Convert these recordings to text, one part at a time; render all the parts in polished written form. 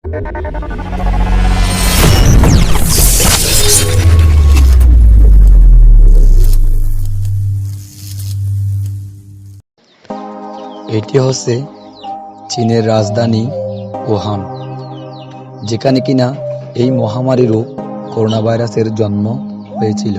এটি হচ্ছে চীনের রাজধানী উহান, যেখানে কিনা এই মহামারী রোগ করোনা ভাইরাসের জন্ম হয়েছিল।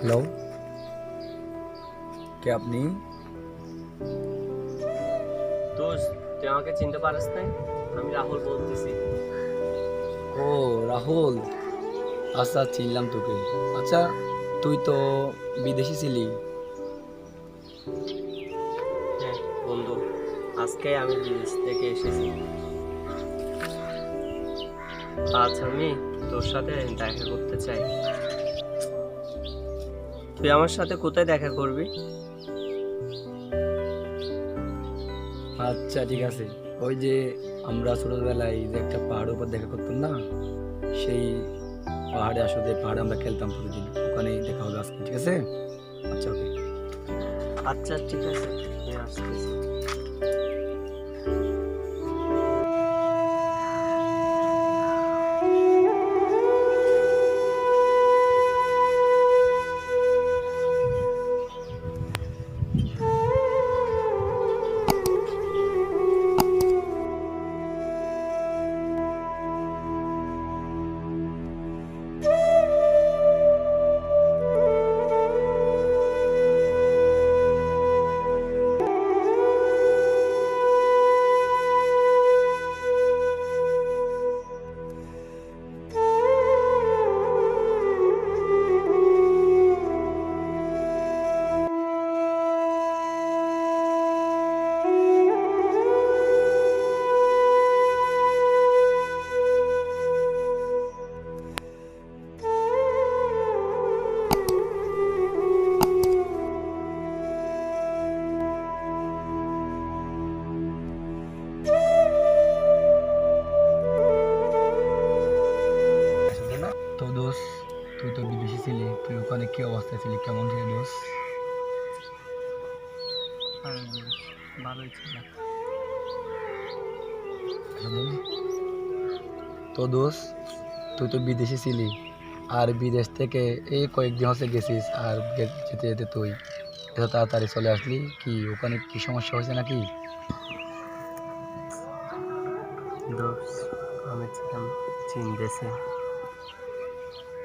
হ্যালো, কে আপনি? দোস্ত, তুই আমাকে চিনতে পারিস না? আমি রাহুল বলতেছি। ও রাহুল, আচ্ছা চিনলাম তোকে। আচ্ছা, তুই তো বিদেশি ছিলি। হ্যাঁ বন্ধু, আজকে আমি বিদেশ থেকে এসেছি। আজ আমি তোর সাথে দেখা করতে চাই। তুই আমার সাথে কোথায় দেখা করবি? আচ্ছা ঠিক আছে, ওই যে আমরা ছোটবেলায় যে একটা পাহাড়ের উপর দেখা করতাম না, সেই পাহাড়ে আসলে পাহাড়ে আমরা খেলতাম প্রতিদিন, ওখানে দেখা হবে আজকে, ঠিক আছে? আচ্ছা ওকে। আচ্ছা ঠিক আছে, আমি আসতেছি। কি অবস্থায় ছিলি, কেমন ছিল দোষ? ভালোই ছিল। তো দোষ, তুই তো বিদেশে ছিলি, আর বিদেশ থেকে এই কয়েকদিন হচ্ছে গেছিস, আর যেতে যেতে তুই এত তাড়াতাড়ি চলে আসলি, কি ওখানে কি সমস্যা হয়েছে নাকি? দোষ, আমি ছিলাম চীন দেশে।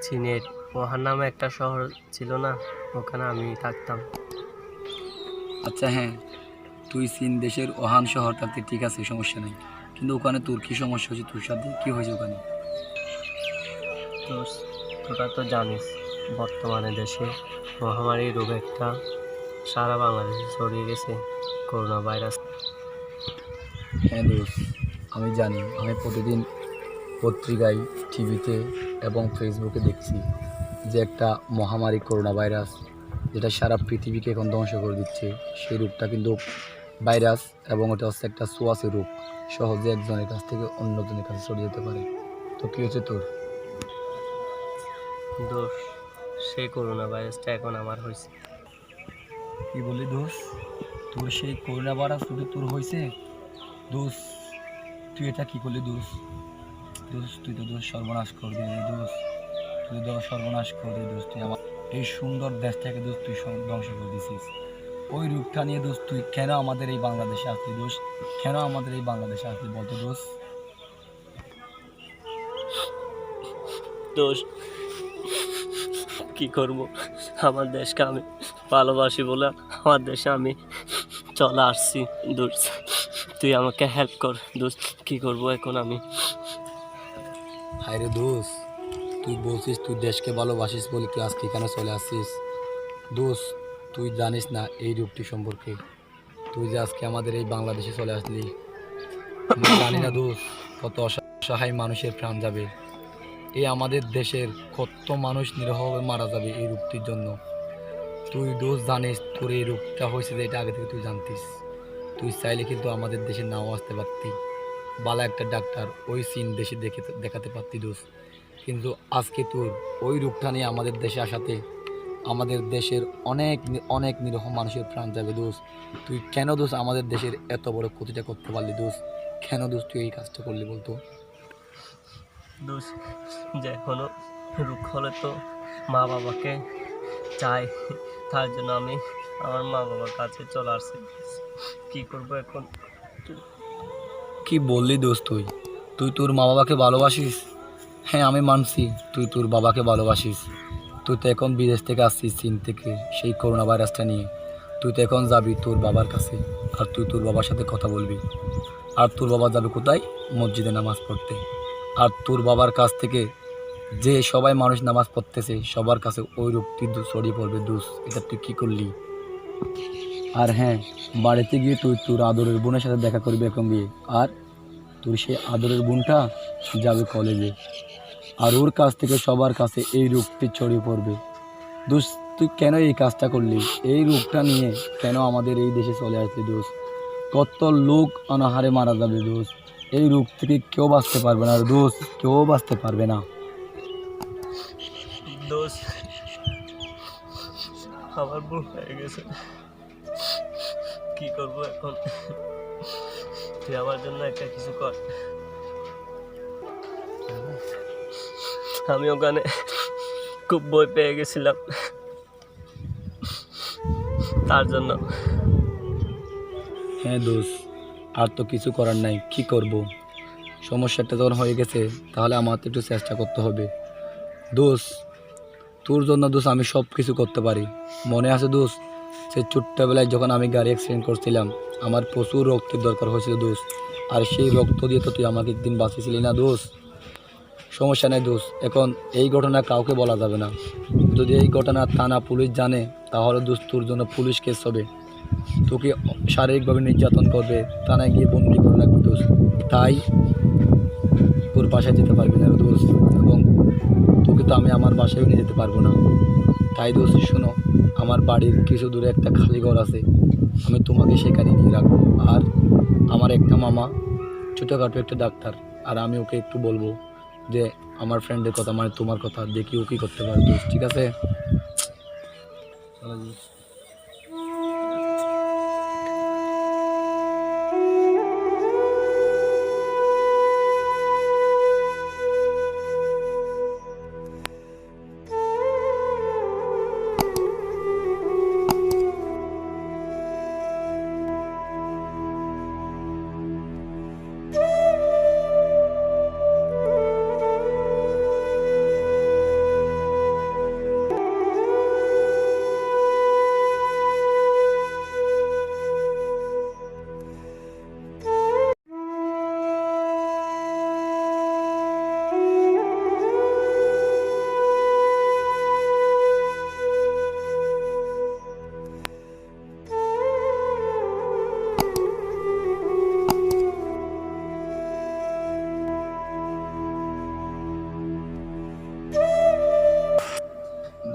চীনের ওহান নামে একটা শহর ছিল না, ওখানে আমি থাকতাম। আচ্ছা হ্যাঁ, তুই চীন দেশের ওহান শহরটাতে ঠিক আছে, সমস্যা নেই, কিন্তু ওখানে তোর কি সমস্যা হয়েছে, তোর সাথে কি হয়েছে ওখানে? দোষ, তোরা তো জানিস বর্তমানে দেশে মহামারী রোগ একটা সারা বাংলাদেশে ছড়িয়ে গেছে, করোনা ভাইরাস। হ্যাঁ দোষ, আমি জানি, আমি প্রতিদিন পত্রিকায়, টিভিতে এবং ফেসবুকে দেখছি যে একটা মহামারী করোনা ভাইরাস, যেটা সারা পৃথিবীকে এখন ধ্বংস করে দিচ্ছে। সেই রোগটা কিন্তু ভাইরাস, এবং ওটা হচ্ছে একটা ছোঁয়াচে রোগ, সহজে একজনের কাছ থেকে অন্যজনের কাছে ছড়িয়ে যেতে পারে। তো কী হয়েছে তোর? দোষ, সেই করোনা ভাইরাসটা এখন আমার হয়েছে। কি বলি দোষ, তোর সেই করোনা ভাইরাস শুধু তোর হয়েছে? দোষ, তুই এটা কী করলি দোষ? দোষ, তুই তো দোষ সর্বনাশ করে দিলি দোষ, তুই তো সর্বনাশ করে দিলি দোষ, তুই আমার এই সুন্দর দেশটাকে দোষ তুই ধ্বংস করে দিছিস। ওই রূপটা নিয়ে দোষ তুই কেন আমাদের এই বাংলাদেশে আসলি দোষ? কেন আমাদের এই বাংলাদেশে আসলি বলতো দোষ? দোষ, কি করব, আমার দেশকে আমি ভালোবাসি বলে আমার দেশে আমি চলে আসছি। দোষ, তুই আমাকে হেল্প কর। দোষ, কি করব এখন আমি? হায়রে দোষ, তুই বলছিস তুই দেশকে ভালোবাসিস বলে তুই আজকে এখানে চলে আসছিস। দোষ, তুই জানিস না এই রূপটি সম্পর্কে, তুই যে আজকে আমাদের এই বাংলাদেশে চলে আসলি, আমি জানি না দোষ কত অসহায় মানুষের প্রাণ যাবে, এই আমাদের দেশের কত মানুষ নিরহভাবে মারা যাবে এই রূপটির জন্য। তুই দোষ জানিস তোর এই রূপটা হয়েছে যে এটা আগে থেকে তুই জানতিস, তুই চাইলে কিন্তু আমাদের দেশে নাও আসতে পারতি, বালা একটা ডাক্তার ওই চীন দেশে দেখাতে পারতি দোষ, কিন্তু আজকে তোর ওই রূপটা নিয়ে আমাদের দেশে আসাতে আমাদের দেশের অনেক অনেক নিরহ মানুষের প্রাণ যাবে দোষ। তুই কেন দোষ আমাদের দেশের এত বড় ক্ষতিটা করতে পারলি দোষ? কেন দোষ তুই এই কাজটা করলি বলতো? দোষ, যে কোনো রোগ হলে তো মা বাবাকে চাই, তার জন্য আমি আমার মা বাবার কাছে চলে আসছি। কি করব এখন? কি বললি দোষ তুই? তুই তোর মা বাবাকে ভালোবাসিস? হ্যাঁ আমি মানছি তুই তোর বাবাকে ভালোবাসিস, তুই তো এখন বিদেশ থেকে আসছিস চীন থেকে সেই করোনা ভাইরাসটা নিয়ে, তুই তো এখন যাবি তোর বাবার কাছে, আর তুই তোর বাবার সাথে কথা বলবি, আর তোর বাবা যাবে কোথায়? মসজিদে নামাজ পড়তে, আর তোর বাবার কাছ থেকে যে সবাই মানুষ নামাজ পড়তেছে সবার কাছে ওই রোগটি ছড়িয়ে পড়বে দোষ, এটা তুই কী করলি? আর হ্যাঁ, বাড়িতে গিয়ে তুই তোর আদরের বোনের সাথে দেখা করবি এখন গিয়ে, আর তোর সেই আদরের বোনটা যাবে কলেজে, আর ওর কাছ থেকে সবার কাছে এই রোগটি ছড়িয়ে পড়বে দোষ। তুই কেন এই কাজটা করলি? এই রোগটা নিয়ে কেন আমাদের এই দেশে চলে আসলি দোষ? কত লোক অনাহারে মারা যাবে দোষ, এই রোগ থেকে কেউ বাঁচতে পারবে না দোষ, কেউ বাঁচতে পারবে না। দোষ, আমার ভুল হয়ে গেছে, কি করব এখন? তুই আমার জন্য একটা কিছু কর। আমি ওখানে খুব ভয় পেয়ে গেছিলাম, তার জন্য। হ্যাঁ দোষ, আর তো কিছু করার নাই, কি করব? সমস্যাটা যখন হয়ে গেছে তাহলে আমার তো একটু চেষ্টা করতে হবে দোষ। তোর জন্য দোষ আমি সব কিছু করতে পারি, মনে আছে দোষ সে ছোট্টবেলায় যখন আমি গাড়ি অ্যাক্সিডেন্ট করছিলাম, আমার প্রচুর রক্তের দরকার হয়েছিল দোষ, আর সেই রক্ত দিয়ে তো তুই আমাকে একদিন বাঁচিয়েছিলি না দোষ। সমস্যা নেই দোষ, এখন এই ঘটনা কাউকে বলা যাবে না, যদি এই ঘটনা থানা পুলিশ জানে তাহলে দোষ তোর জন্য পুলিশ কেস হবে, তোকে শারীরিকভাবে নির্যাতন করবে, থানায় গিয়ে বন্দি করে রাখবে দোষ, তাই তোর বাসায় যেতে পারবি না দোষ, এবং তোকে তো আমি আমার বাসায়ও নিয়ে যেতে পারবো না। তাই দোষ শোনো, আমার বাড়ির কিছু দূরে একটা খালি ঘর আছে, আমি তোমাকে সেখানে নিয়ে রাখবো, আর আমার একটা মামা ছোটোখাটো একটা ডাক্তার, আর আমি ওকে একটু বলবো যে আমার ফ্রেন্ডের কথা মানে তোমার কথা, দেখি ও কী করতে পারে দোষ, ঠিক আছে?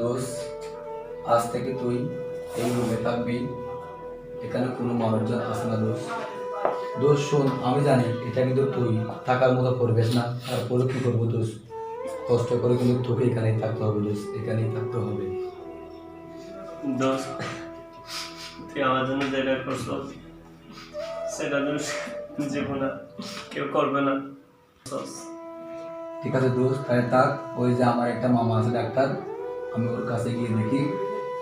দোস্ত, আজ থেকে তুই এই রুমে থাকবি, এখানে কোনো মানুষজন আসে না। দোস্ত দোস্ত শোন, আমি জানি এটা কিন্তু তুই থাকার মতো পরিবেশ না, তারপরে কি করবো দোস্ত, কষ্ট করে কিন্তু তোকে এখানেই থাকতে হবে দোস্ত, এখানেই থাকতে হবে। দোস্ত, তুই আমার জন্য যেটা করছো সেটা জীবনে কেউ করবে না। ঠিক আছে দোস্ত, তাহলে থাক। ওই যে আমার একটা মামা আছে ডাক্তার, আমি ওর কাছে গিয়ে দেখি,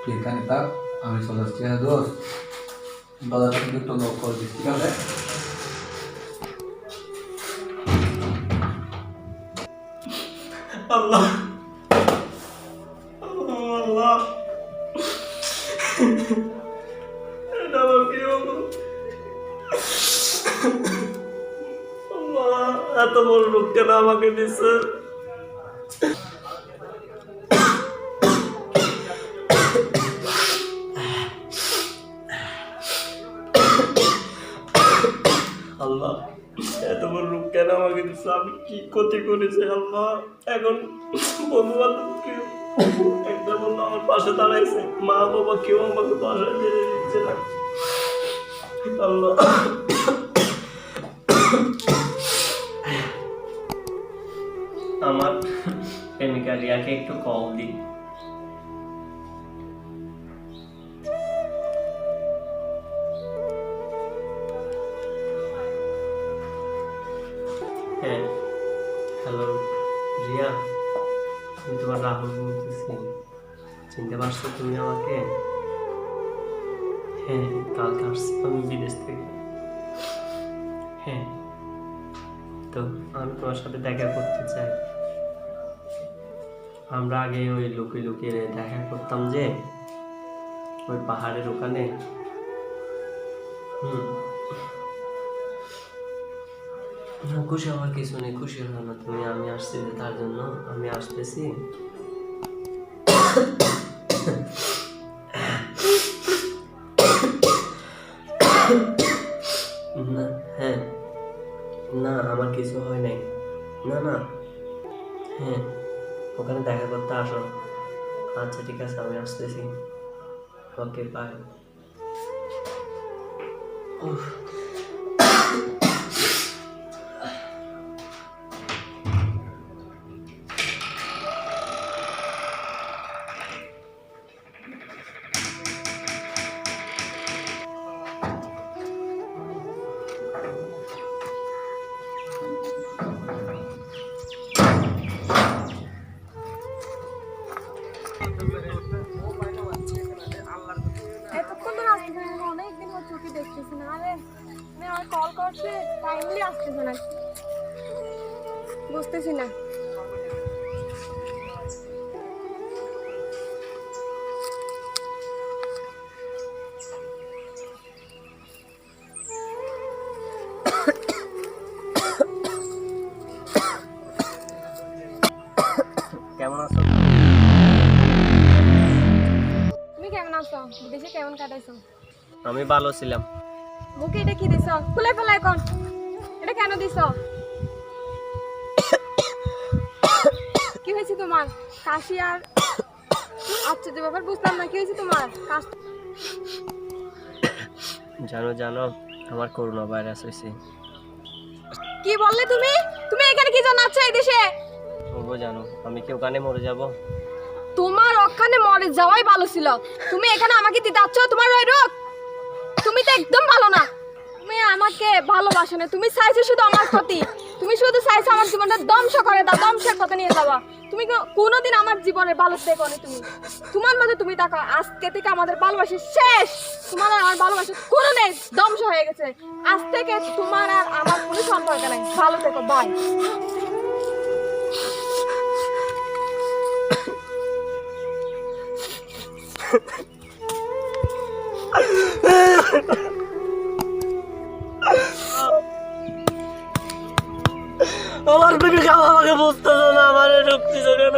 তুই এখানে থাক, আমি চলে আসছি। ঠিক আছে দোস্ত, দাদাটা কিন্তু একটু নক করে দিস, ঠিক আছে? আল্লাহ আল্লাহ, এটা আবার কি হলো? আল্লাহ, এত বড় রোগ কেন আমাকে দিচ্ছে? আল্লাহ, এত বড় রোগ কেন আমাকে দিচ্ছে? আমি কি ক্ষতি করেছি আল্লাহ? এখন বন্ধু বান্ধব কেউ একটা বন্ধু আমার পাশে দাঁড়াইছে, মা বাবা কেউ আমাকে পাশে ছেড়ে দিচ্ছে না। আল্লাহ, আমার প্রেমিকা রিয়াকে একটু কল দিই। হ্যাঁ, হ্যালো রিয়া, আমি তোমার রাহুল বলতেছি। চিনতে পারছো তুমি আমাকে? হ্যাঁ, কালকে আসছি আমি বিদেশ থেকে। হ্যাঁ, তো আমি তোমার সাথে দেখা করতে চাই। আমরা আগে ওই লুকিয়ে লুকিয়ে দেখা করতাম যে ওই পাহাড়ের ওখানে। না, খুশি হওয়ার কিছু নেই, খুশি হও না তুমি। আমি আসছি যে তার জন্য আমি আসতেছি। না, হ্যাঁ, না আমার কিছু হয় নাই। না না, হ্যাঁ, ওখানে দেখা করতে আসো। আচ্ছা ঠিক আছে, আমি আসতেছি। ওকে, বাই। এতক্ষণ ধরে আসতেছে না, অনেকদিন হচ্ছে ওকে দেখতেছি না। আরে আমি আর কল করছে, টাইমলি আসতেছে না, বুঝতেছি না। কেমন আছো? তুমি কেমন আছো? বিদেশে কেমন কাটাইছো? আমি ভালো ছিলাম। মুখে এটা কি দিছ? খুলে ফেলা এখন। এটা কেন দিছ? কি হয়েছে তোমার? কাশি আর আশ্চর্য ব্যাপার, বুঝলাম না কি হয়েছে তোমার? জানো জানো, আমার করোনা ভাইরাস হয়েছে। কি বললে তুমি? তুমি এখানে কি জন্য আছো এই দেশে? বলবো জানো, আমি কি ওখানে মরে যাব? তোমার ওখানে মরে যাওয়াই ভালো ছিল। তুমি এখানে আমাকে দিতে চাচ্ছ তোমার ওই রোগ? তুমি তো একদম ভালো না। তুমি আমাকে ভালোবাসো না, তুমি চাইছো শুধু আমার ক্ষতি। তুমি শুধু চাইছো আমার জীবনটা ধ্বংস করে দাও, ধ্বংসের পথে নিয়ে যাওয়া। তুমি কোনোদিন আমার জীবনে ভালো থেকো না। তুমি তোমার মধ্যে তুমি থাকো। আজকে থেকে আমাদের ভালোবাসা শেষ। তোমার আর আমার ভালোবাসা কোনো নেই, ধ্বংস হয়ে গেছে। আজ থেকে তোমার আর আমার কোনো সম্পর্ক নেই। ভালো থেকো, বাই। আমার প্রেমিকা আমাকে বুঝতেছে না, আমার ঢুকতেছে কেন?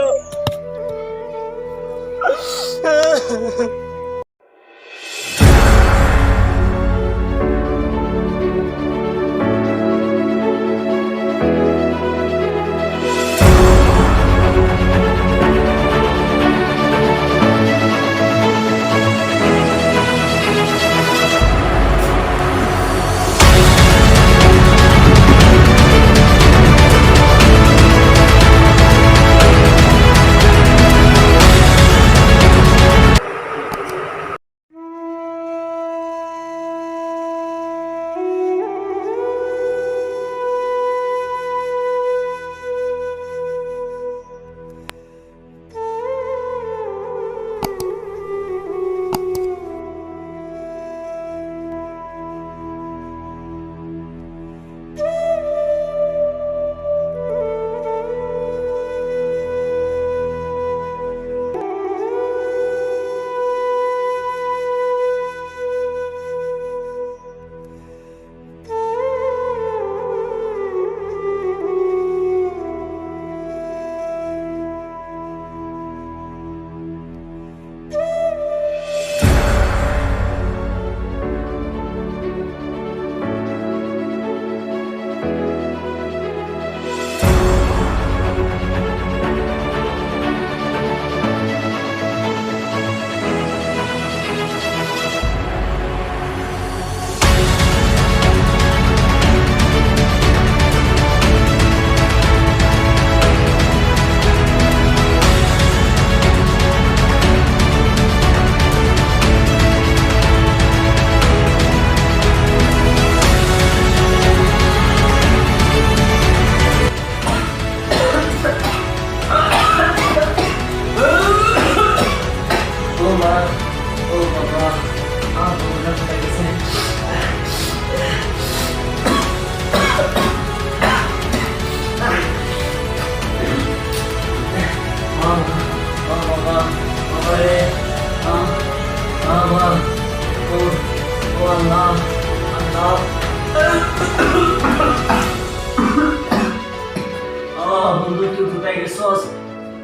বন্ধু তুই কোথায় গেছস?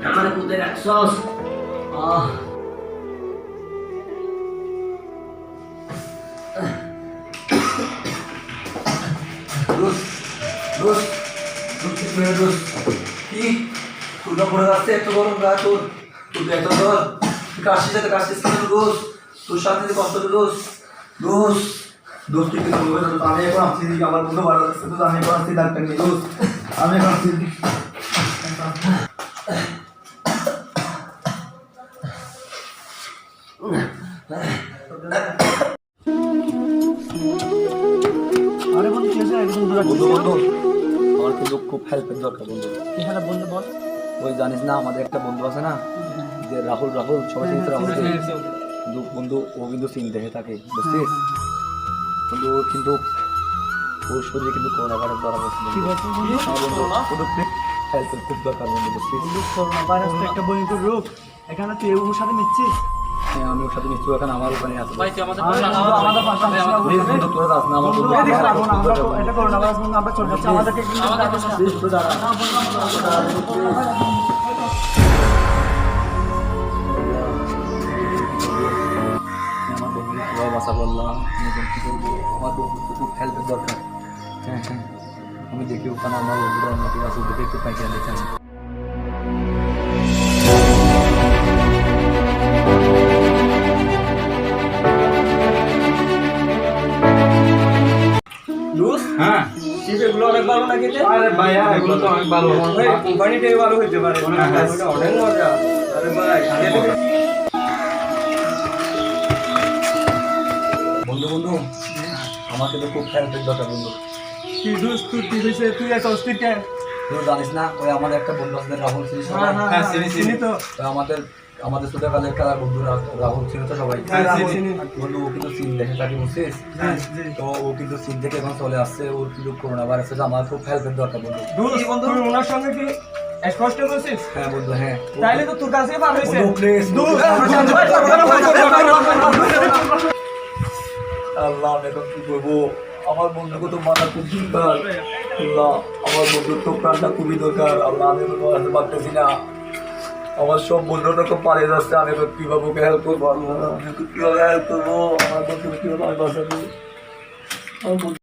আমার কোথায় রাখছস? কি তুই পড়ে যাচ্ছে এত গরম গা তোর? তুই এত ধর কাশিস এত কাশিস দোষ তোর সাথে কষ্ট দোষ দোষ দোষ তুই কিছু বলবে না। আমি এখন আসছি, আমার বন্ধু ভালো লাগছে তো আমি এখন আসছি ডাক্তার নিয়ে দোষ আমি এখন আসছি। আরে বন্ধু কি হয়েছে? একদম দূরে বন্ধু বন্ধু আমার কিন্তু খুব হেল্পের দরকার বন্ধু। এখানে বন্ধু বল। ওই জানিস না আমাদের একটা বন্ধু আছে না, যে রাহুল রাহুল সবাই চিনতে রাহুল কিন্তু বন্ধু ও কিন্তু সিন দেখে থাকে বুঝছিস? কিন্তু ও কিন্তু ওর শরীরে কিন্তু করোনা ভাইরাস ধরা পড়ছিল। কি বলছিস বন্ধু? হ্যাঁ বন্ধু বন্ধু হেল্পের খুব দরকার বন্ধু বুঝছিস? বন্ধু করোনা ভাইরাস তো একটা ভয়ঙ্কর রোগ। এখানে তুই ওর সাথে মিশছিস? হ্যাঁ আমি ওর সাথে মিশছি, এখানে আমার ওখানে আছে। আমাদের পাশে প্লিজ বন্ধু তোরা যাস না, আমার বন্ধু এদিকে রাখো না, এটা করোনা ভাইরাস বন্ধু আমরা চলে যাচ্ছি। আমাদেরকে কিন্তু প্লিজ তো দাঁড়া। আমার বন্ধু সবাই বাসা বললাম কি করবো, আমার বন্ধু খুব হেল্পের দরকার। হ্যাঁ হ্যাঁ আমি দেখি ওখানে আমার বন্ধুরা উন্নতি আছে, দেখে একটু পাইকারি দেখেন। হ্যাঁ এগুলো অনেক ভালো না খেতে। আরে ভাই এগুলো তো অনেক ভালো, কোম্পানিটাই ভালো হইতে পারে, অনেক মজা। আরে ভাই বন্ধু বন্ধু আমাকে তো খুব হেল্পের দরকার বন্ধু। কি দোস্ত তুই কি হয়েছে তুই এত অস্থির কেন? তুই জানিস না ওই আমাদের একটা বন্ধু আছে রাহুল, চিনিস সবাই? হ্যাঁ চিনি তো। ওই আমাদের ছোটবেলার খেলার বন্ধু রাহুল ছিল তো সবাই। হ্যাঁ, চিনি। বন্ধু ও কিন্তু চীন দেখে থাকি বুঝছিস? তো ও কিন্তু চীন থেকে এখন চলে আসছে, ওর কিন্তু করোনা ভাইরাস আছে, আমার খুব হেল্পের দরকার বন্ধু। দোস্ত তুই ওনার সঙ্গে কি স্পষ্ট করছিস? হ্যাঁ বন্ধু হ্যাঁ। তাইলে তো তোর কাছে পার হয়েছে। বন্ধু প্লিজ দোস্ত আল্লাহ আমি এখন কি করবো? আমার বন্ধুকে তো মাথা খুব দরকার। আল্লাহ আমার বন্ধুর তো প্রাণটা খুবই দরকার। আল্লাহ আমি এখন আসতে পারতেছি না, আমার সব বন্ধুরা তো পালিয়ে যাচ্ছে, আমি এখন কিভাবে ওকে হেল্প করবো? আল্লাহ আমি এখন কিভাবে হেল্প করবো? আমার বন্ধুকে কিভাবে আমি বাঁচাবো? আমার বন্ধু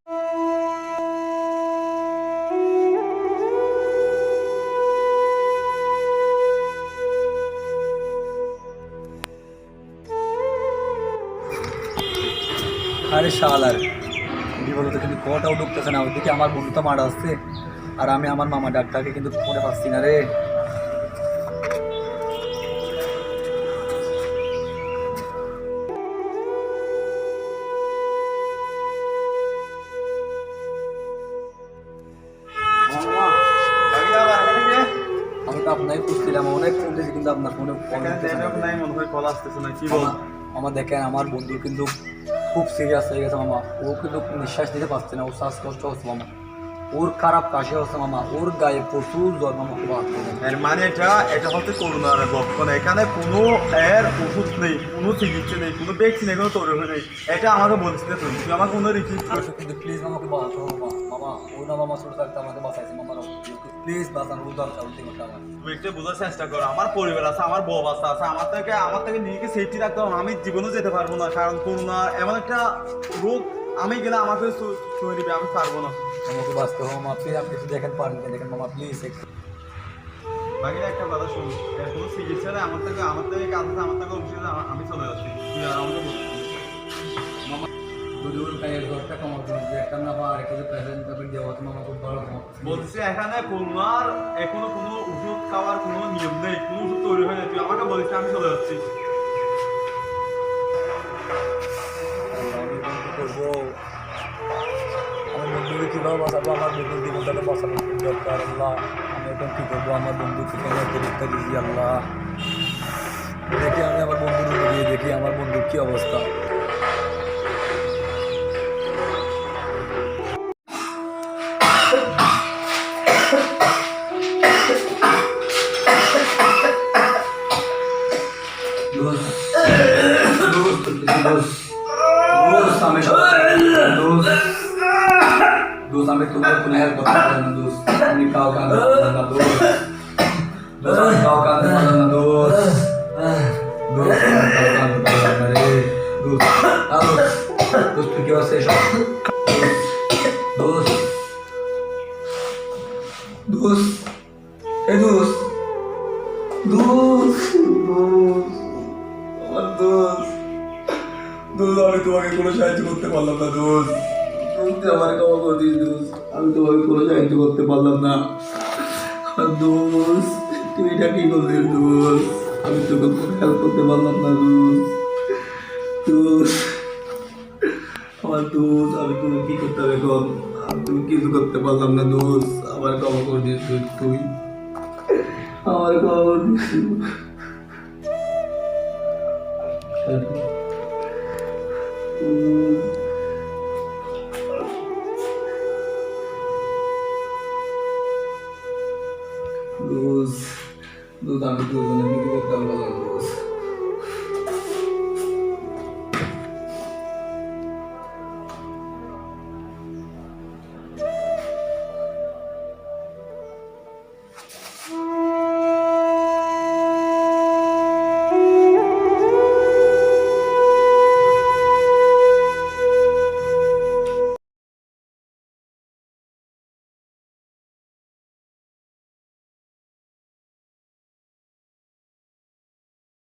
আরে শালার বিপদে কিন্তু কোটাও ঢুকতেছে না, ওইদিকে আমার বন্ধু তো মারা আসছে আর আমি আমার মামা ডাক্তারকে কিন্তু ফোনে পাচ্ছি না রে। আমি তো আপনাকে খুঁজছিলাম, অনেক ফোন দিয়েছি কিন্তু আপনার ফোনে ফোন আমার দেখেন আমার বন্ধু কিন্তু খুব সিরিয়াস হয়ে গেছে মামা, ও কিন্তু নিঃশ্বাস নিতে পারছে না, ওর শ্বাসকষ্ট হচ্ছে মামা, ওর খারাপ কাশি হচ্ছে মামা, ওর গায়ে প্রচুর জ্বর মামা, খুব হাত এর মানে এটা হচ্ছে করোনার লক্ষণ। এখানে কোনো এর ওষুধ নেই, কোনো চিকিৎসা নেই, কোনো ভ্যাকসিন এখনো তৈরি হয় নেই। এটা আমাকে বলছিস না তুই আমাকে কোনো রিচিভ কিন্তু প্লিজ আমাকে বাঁচাতে হবে মামা, ও না মামা ছোট থাকতে আমাকে বাঁচাইছে মামা, প্লিজ বাঁচানোর দরকার উঠে করতে আমার। তুই একটু বোঝার চেষ্টা কর, আমার পরিবার আছে, আমার বউ বাচ্চা আছে, আমার থেকে নিজেকে সেফটি রাখতে হবে। আমি জীবনেও যেতে পারবো না, কারণ করোনা এমন একটা রোগ, আমি গেলে আমাকে ছুঁয়ে দিবে, আমি পারবো না। আমাকে বাঁচতে হবে মামা, প্লিজ আপনি একটু দেখেন পারেন দেখেন মামা প্লিজ। বাকিটা একটা কথা শুন, এর কোনো চিকিৎসা নেই, আমার থেকে কাজ আছে, আমার থেকে অফিসে আমি চলে যাচ্ছি, তুই আর আমাকে বলছিস দুজন গায়ের জ্বরটা কমাতে হবে, একটা না বা আরেকটা যে প্রেজেন্ট করবেন দেওয়া তো মামা খুব ভালো কমাতে। বলছি এখানে করোনার এখনো কোনো ওষুধ খাওয়ার কোনো নিয়ম নেই, কোনো ওষুধ তৈরি হয় না, তুই আমাকে বলিস আমি চলে যাচ্ছি। আমি এখন কি করবো? আমার বন্ধুকে কীভাবে বাঁচাবো? আমার বন্ধুর জীবনটাকে বাঁচানো খুব দরকার। আল্লাহ আমি এখন কী করবো? আমার বন্ধুকে দেখতে দিয়েছি আল্লাহ, দেখি আমি আমার বন্ধুর গিয়ে দেখি আমার বন্ধুর কী অবস্থা। আমি তোমার কোনো হেল্প করতে পারি না দোস্ত, আমি কাউকে আনতে পারলাম না দোস্ত, আমি কাউকে আনতে পারলাম না দোস্ত, আমি কাউকে আনতে পারলাম না রে দোস্ত, তুই কি আছে এসব দোস্ত দোস্ত এই দোস্ত দোস্ত আমার দোস্ত আমি তোমাকে কোনো সাহায্য করতে পারলাম না দোস্ত, তুই আমার ক্ষমা করে দিস দোস্ত, আমি তোমাকে কোনো সাহায্য করতে পারলাম না দোস্ত, তুই এটা কি করলি দোস্ত, আমি তোকে কোনো হেল্প করতে পারলাম না দোস্ত আমার দোস্ত, আমি তুমি কি করতে হবে এখন, আমি তুমি কিছু করতে পারলাম না দোস্ত, আমার ক্ষমা করে দিস তুই আমার ক্ষমা করে দিস। Luz, luz, আমি দুজনে বিক্রি করতে পারলাম